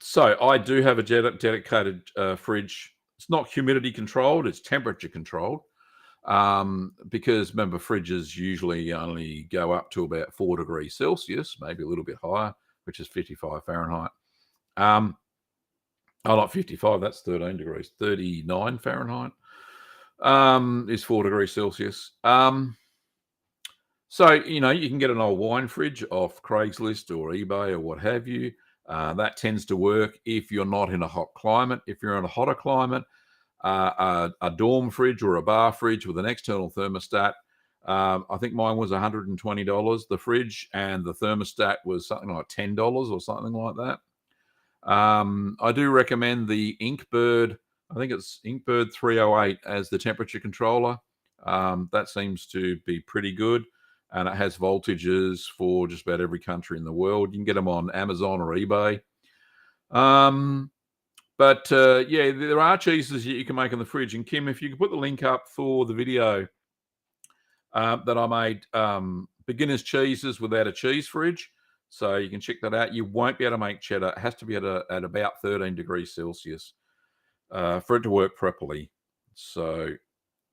So I do have a dedicated fridge. It's not humidity controlled, it's temperature controlled. Because remember, fridges usually only go up to about 4 degrees Celsius, maybe a little bit higher, which is 55 Fahrenheit. Oh, not 55. That's 13 degrees. 39 Fahrenheit is 4 degrees Celsius. So, you know, you can get an old wine fridge off Craigslist or eBay or what have you. That tends to work if you're not in a hot climate. If you're in a hotter climate, a dorm fridge or a bar fridge with an external thermostat. I think mine was $120, the fridge, and the thermostat was something like $10 or something like that. I do recommend the Inkbird. I think it's Inkbird 308 as the temperature controller. That seems to be pretty good, and it has voltages for just about every country in the world. You can get them on Amazon or eBay. But yeah, there are cheeses that you can make in the fridge. And Kim, if you could put the link up for the video that I made, beginner's cheeses without a cheese fridge. So you can check that out. You won't be able to make cheddar. It has to be at about 13 degrees Celsius for it to work properly. So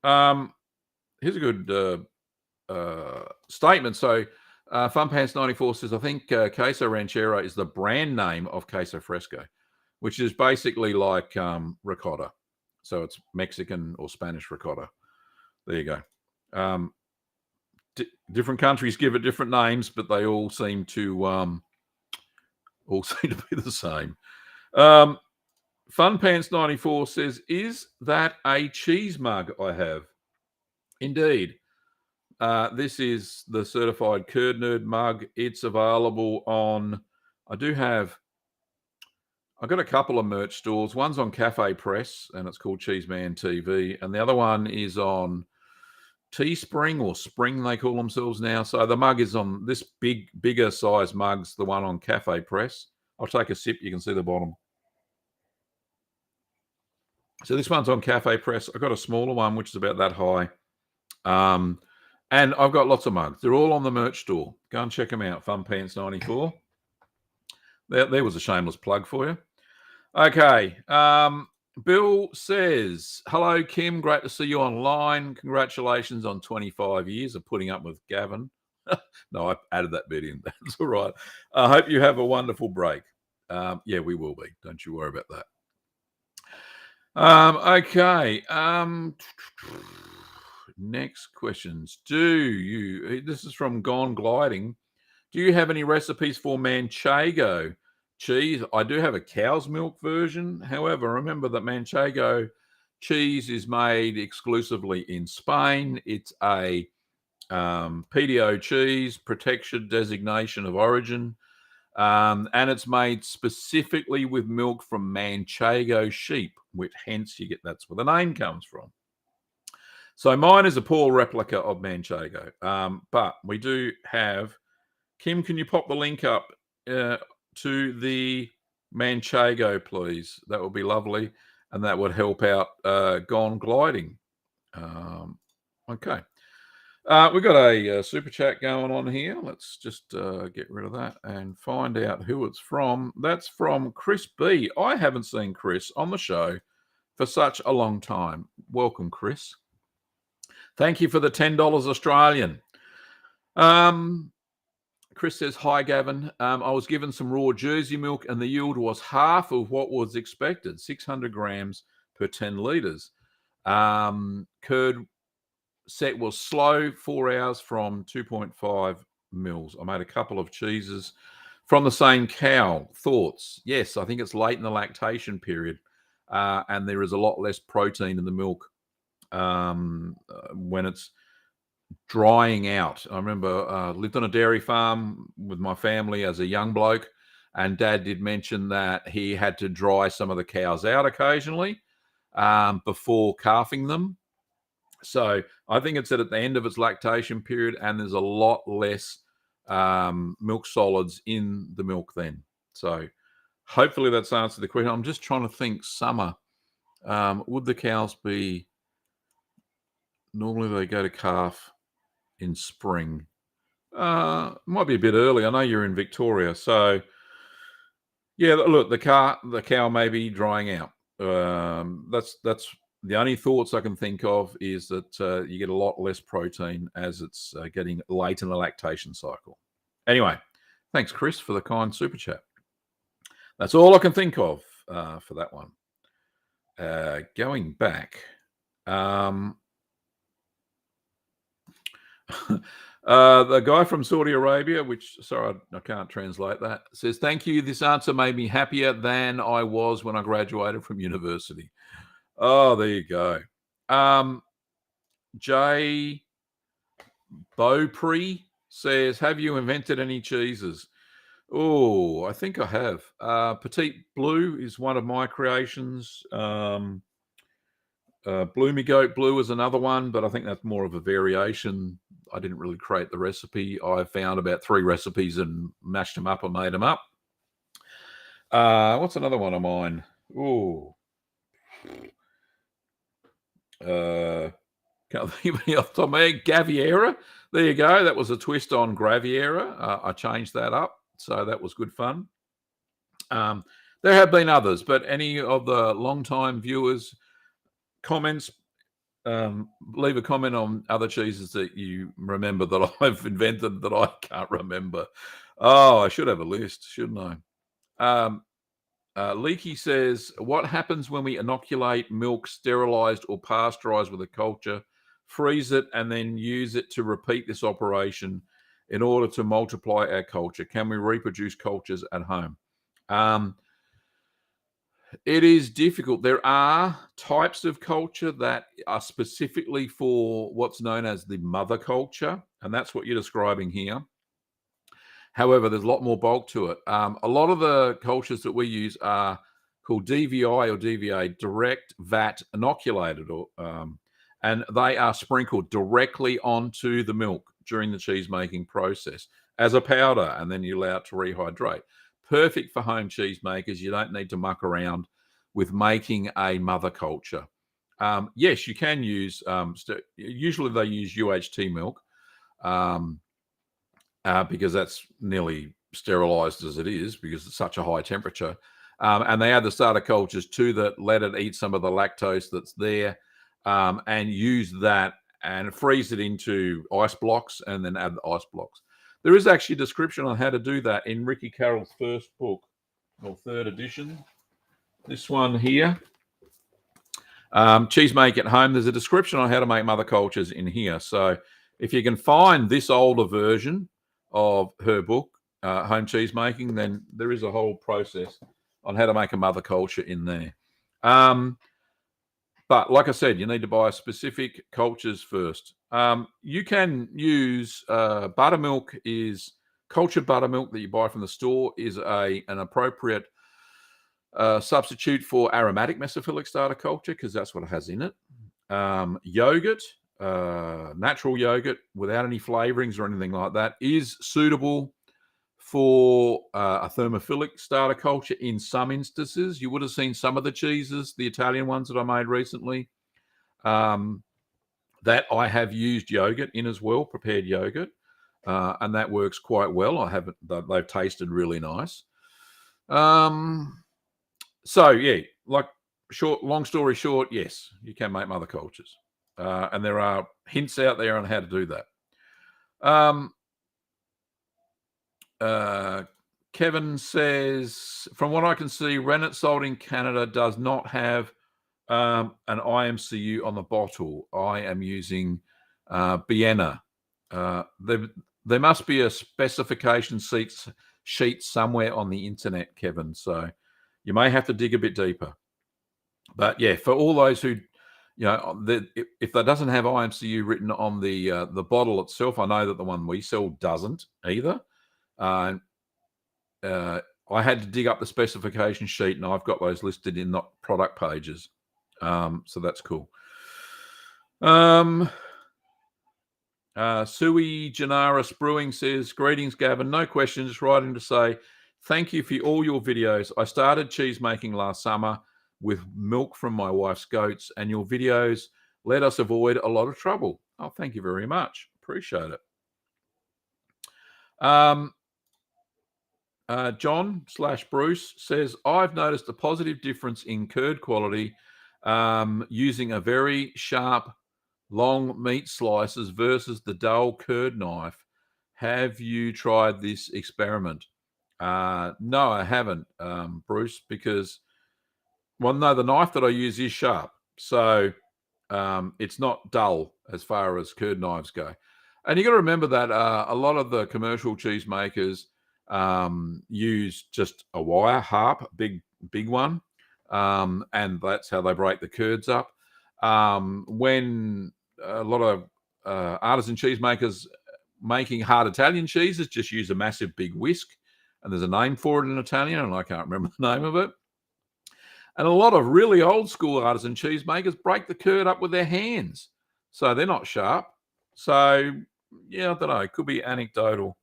here's a good statement. So FunPants94 says, I think Queso Ranchero is the brand name of Queso Fresco, which is basically like ricotta. So it's Mexican or Spanish ricotta. There you go. Different countries give it different names, but they all seem to be the same. FunPants94 says, is that a cheese mug I have? Indeed. This is the certified Curd Nerd mug. It's available on, I've got a couple of merch stores. One's on Cafe Press, and it's called Cheeseman TV. And the other one is on Teespring, or Spring, they call themselves now. So the mug is on this bigger size mug's the one on Cafe Press. I'll take a sip. You can see the bottom. So this one's on Cafe Press. I've got a smaller one, which is about that high. And I've got lots of mugs. They're all on the merch store. Go and check them out, FunPants94. There was a shameless plug for you. Okay. Bill says, hello, Kim. Great to see you online. Congratulations on 25 years of putting up with Gavin. No, I added that bit in. That's all right. I hope you have a wonderful break. Yeah, we will be. Don't you worry about that. Okay. Next questions. This is from Gone Gliding. Do you have any recipes for Manchego cheese? I do have a cow's milk version. However, remember that Manchego cheese is made exclusively in Spain. It's a PDO cheese, protection designation of origin, and it's made specifically with milk from Manchego sheep, which hence that's where the name comes from. So mine is a poor replica of Manchego, but we do have. Kim, can you pop the link up to the Manchego, please? That would be lovely, and that would help out Gone Gliding. Okay. We've got a super chat going on here. Let's just get rid of that and find out who it's from. That's from Chris B. I haven't seen Chris on the show for such a long time. Welcome, Chris. Thank you for the $10 Australian. Chris says, hi, Gavin. I was given some raw Jersey milk and the yield was half of what was expected, 600 grams per 10 litres. Curd set was slow, 4 hours from 2.5 mils. I made a couple of cheeses from the same cow. Thoughts? Yes, I think it's late in the lactation period, and there is a lot less protein in the milk when it's drying out. I remember lived on a dairy farm with my family as a young bloke, and Dad did mention that he had to dry some of the cows out occasionally before calving them. So I think it's at the end of its lactation period, and there's a lot less milk solids in the milk then. So hopefully that's answered the question. I'm just trying to think, summer, would the cows be, normally they go to calf in spring. Might be a bit early. I know you're in Victoria, so yeah. Look, the cow may be drying out. That's the only thoughts I can think of is that you get a lot less protein as it's getting late in the lactation cycle. Anyway, thanks, Chris, for the kind super chat. That's all I can think of for that one. Going back, the guy from Saudi Arabia, which, sorry, I can't translate that, says, thank you. This answer made me happier than I was when I graduated from university. Oh, there you go. Jay Beaupre says, have you invented any cheeses? Oh, I think I have. Petite Blue is one of my creations. Bloomy Goat Blue is another one, but I think that's more of a variation. I didn't really create the recipe. I found about 3 recipes and mashed them up and made them up. What's another one of mine? Oh, can't think of any off the top of my head. Gaviera. There you go. That was a twist on Graviera. I changed that up, so that was good fun. There have been others, but any of the long-time viewers, comments, leave a comment on other cheeses that you remember that I've invented that I can't remember. Oh, I should have a list, shouldn't I? Leaky says, what happens when we inoculate milk sterilized or pasteurized with a culture, freeze it, and then use it to repeat this operation in order to multiply our culture? Can we reproduce cultures at home? It is difficult. There are types of culture that are specifically for what's known as the mother culture, and that's what you're describing here. However, there's a lot more bulk to it. A lot of the cultures that we use are called DVI or DVA, direct vat inoculated, and they are sprinkled directly onto the milk during the cheese making process as a powder, and then you allow it to rehydrate. Perfect for home cheese makers. You don't need to muck around with making a mother culture. Yes, you can use, usually they use UHT milk, because that's nearly sterilized as it is because it's such a high temperature. And they add the starter cultures to that, let it eat some of the lactose that's there, and use that and freeze it into ice blocks and then add the ice blocks. There is actually a description on how to do that in Ricky Carroll's first book, or 3rd edition. This one here, Cheese Make at Home. There's a description on how to make mother cultures in here. So if you can find this older version of her book, Home Cheese Making, then there is a whole process on how to make a mother culture in there. But like I said, you need to buy specific cultures first. You can use buttermilk. Is cultured buttermilk that you buy from the store is an appropriate substitute for aromatic mesophilic starter culture because that's what it has in it. Yogurt, natural yogurt without any flavorings or anything like that is suitable for a thermophilic starter culture in some instances. You would have seen some of the cheeses, the Italian ones that I made recently, that I have used yogurt in as well, prepared yogurt, and that works quite well. They've tasted really nice. So yeah, long story short, yes, you can make mother cultures, and there are hints out there on how to do that. Kevin says, from what I can see, rennet salt in Canada does not have an IMCU on the bottle. I am using Vienna. There must be a specification sheet somewhere on the internet, Kevin. So you may have to dig a bit deeper. But yeah, for all those who, if that doesn't have IMCU written on the bottle itself, I know that the one we sell doesn't either. I had to dig up the specification sheet, and I've got those listed in the product pages. So that's cool. Sui Janaris Brewing says, greetings, Gavin. No questions, just writing to say thank you for all your videos. I started cheese making last summer with milk from my wife's goats, and your videos let us avoid a lot of trouble. Oh, thank you very much. Appreciate it. John/Bruce says, I've noticed a positive difference in curd quality using a very sharp, long meat slices versus the dull curd knife. Have you tried this experiment? No, I haven't, Bruce, because, well, no, the knife that I use is sharp. So it's not dull as far as curd knives go. And you got to remember that a lot of the commercial cheese makers use just a wire harp, big one, and that's how they break the curds up. When a lot of artisan cheese makers making hard Italian cheeses just use a massive big whisk, and there's a name for it in Italian, and I can't remember the name of it. And a lot of really old school artisan cheesemakers break the curd up with their hands. So they're not sharp. So, yeah, I don't know. It could be anecdotal.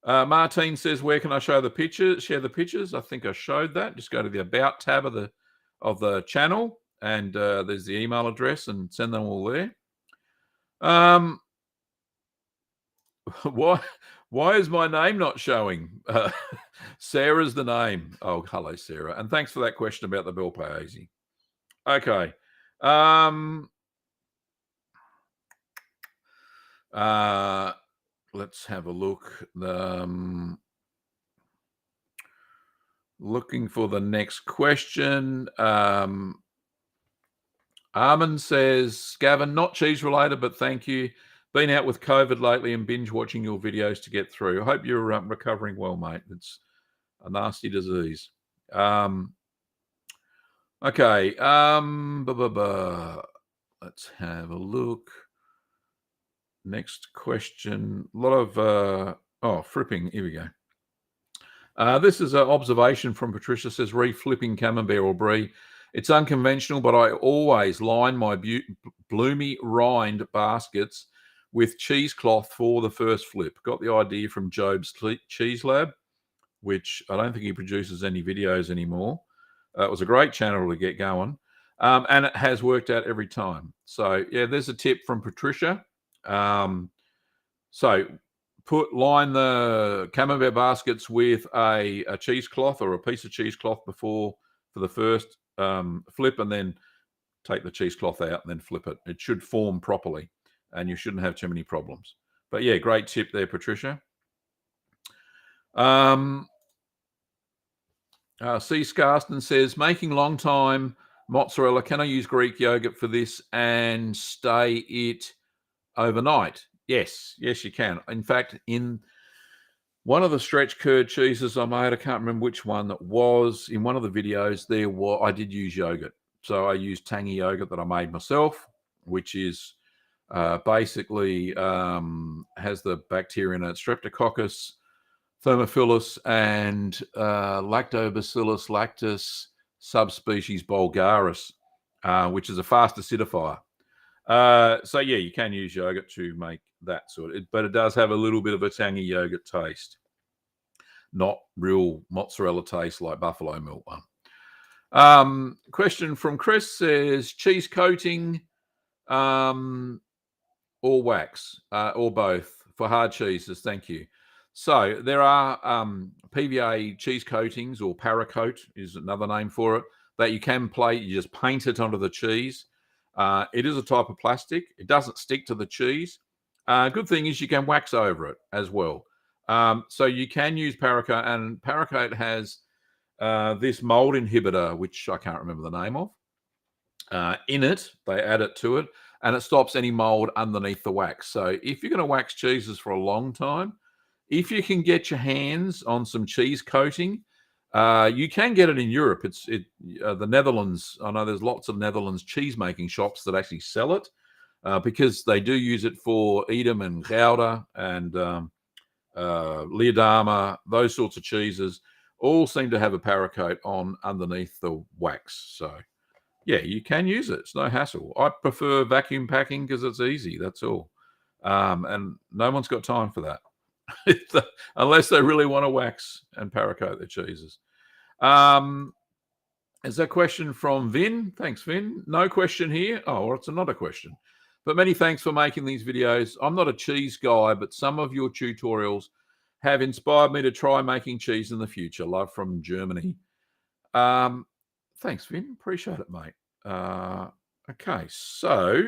Martine says, where can I show the pictures? Share the pictures. I think I showed that. Just go to the About tab of the channel, and there's the email address, and send them all there. Why is my name not showing? Sarah's the name. Oh, hello, Sarah. And thanks for that question about the bell paese. Okay. Let's have a look. Looking for the next question. Armin says, Gavin, not cheese related, but thank you. Been out with COVID lately and binge watching your videos to get through. I hope you're recovering well, mate. It's a nasty disease. Okay. Let's have a look. Next question. A lot of fripping. Here we go. This is an observation from Patricia. Says re-flipping camembert or brie. It's unconventional, but I always line my bloomy rind baskets with cheesecloth for the first flip. Got the idea from Job's Cheese Lab, which I don't think he produces any videos anymore. It was a great channel to get going, and it has worked out every time. So yeah, there's a tip from Patricia. So line the camembert baskets with a cheesecloth or a piece of cheesecloth for the first flip, and then take the cheesecloth out and then flip it. It should form properly, and you shouldn't have too many problems. But yeah, great tip there, Patricia. C. Scarston says, making long time mozzarella. Can I use Greek yogurt for this and stay it overnight? Yes, you can. In fact, in one of the stretch curd cheeses I made, I can't remember which one that was, in one of the videos, I did use yogurt. So I used tangy yogurt that I made myself, which is basically has the bacteria in it, Streptococcus, Thermophilus, and Lactobacillus lactis subspecies vulgaris, which is a fast acidifier. So yeah, you can use yogurt to make that but it does have a little bit of a tangy yogurt taste, not real mozzarella taste like buffalo milk one. Question from Chris says, cheese coating or wax or both for hard cheeses? Thank you. So there are PVA cheese coatings, or Paracoat is another name for it, that you can plate. You just paint it onto the cheese. It is a type of plastic. It doesn't stick to the cheese. Good thing is you can wax over it as well. So you can use Paracoat, and Paracoat has this mold inhibitor, which I can't remember the name of. In it, they add it to it, and it stops any mold underneath the wax. So if you're going to wax cheeses for a long time, if you can get your hands on some cheese coating, you can get it in Europe. The Netherlands. I know there's lots of Netherlands cheese making shops that actually sell it because they do use it for Edam and Gouda and Leerdama. Those sorts of cheeses all seem to have a Paracoat on underneath the wax. So yeah, you can use it. It's no hassle. I prefer vacuum packing because it's easy. That's all. And no one's got time for that. Unless they really want to wax and Paracoat their cheeses. Is a question from Vin. Thanks, Vin. No question here. Oh, well, it's another question. But many thanks for making these videos. I'm not a cheese guy, but some of your tutorials have inspired me to try making cheese in the future. Love from Germany. Thanks, Vin. Appreciate it, mate. Okay, so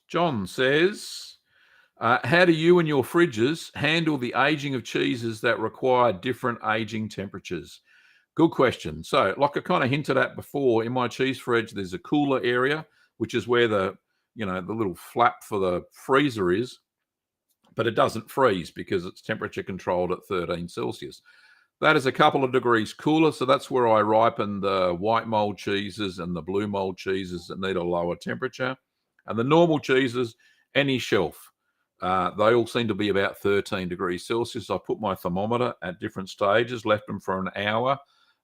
John says, How do you and your fridges handle the aging of cheeses that require different aging temperatures? Good question. So, like I kind of hinted at before, in my cheese fridge, there's a cooler area, which is where the the little flap for the freezer is, but it doesn't freeze because it's temperature controlled at 13 Celsius. That is a couple of degrees cooler, so that's where I ripen the white mold cheeses and the blue mold cheeses that need a lower temperature. And the normal cheeses, any shelf, they all seem to be about 13 degrees Celsius. I put my thermometer at different stages, left them for an hour,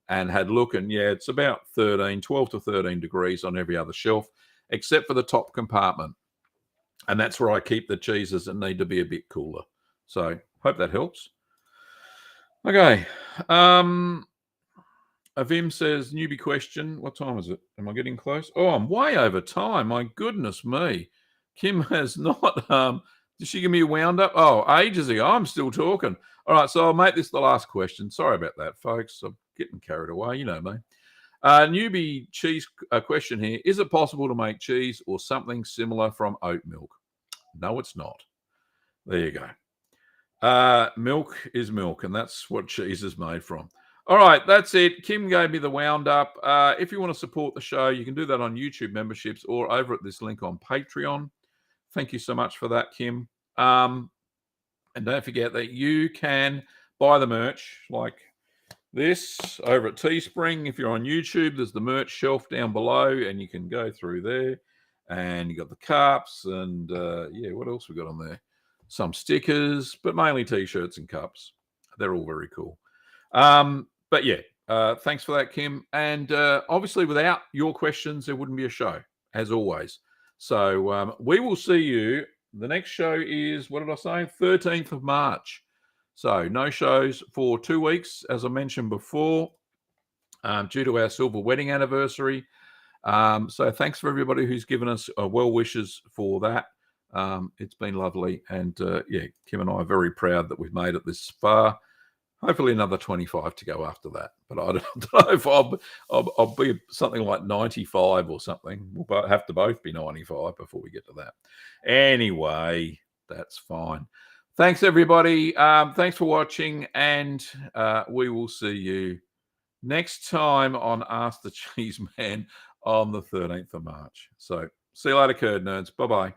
and had a look, and yeah, it's about 12 to 13 degrees on every other shelf, except for the top compartment. And that's where I keep the cheeses that need to be a bit cooler. So hope that helps. Okay. Avim says, newbie question. What time is it? Am I getting close? Oh, I'm way over time. My goodness me. Kim has not did she give me a wound up? Oh, ages ago. I'm still talking. All right, so I'll make this the last question. Sorry about that, folks. I'm getting carried away. You know me. Newbie cheese question here. Is it possible to make cheese or something similar from oat milk? No, it's not. There you go. Milk is milk, and that's what cheese is made from. All right, that's it. Kim gave me the wound up. If you want to support the show, you can do that on YouTube memberships or over at this link on Patreon. Thank you so much for that, Kim. And don't forget that you can buy the merch like this over at Teespring. If you're on YouTube, there's the merch shelf down below, and you can go through there. And you got the cups, and yeah, what else we got on there? Some stickers, but mainly t-shirts and cups. They're all very cool. But yeah, thanks for that, Kim. And obviously, without your questions, there wouldn't be a show, as always. So we will see you. The next show is, what did I say? 13th of March. So no shows for 2 weeks, as I mentioned before, due to our silver wedding anniversary. So thanks for everybody who's given us well wishes for that. It's been lovely. And yeah, Kim and I are very proud that we've made it this far. Hopefully another 25 to go after that. But I don't know if I'll be something like 95 or something. We'll have to both be 95 before we get to that. Anyway, that's fine. Thanks, everybody. Thanks for watching. And we will see you next time on Ask the Cheeseman on the 13th of March. So see you later, Curd Nerds. Bye-bye.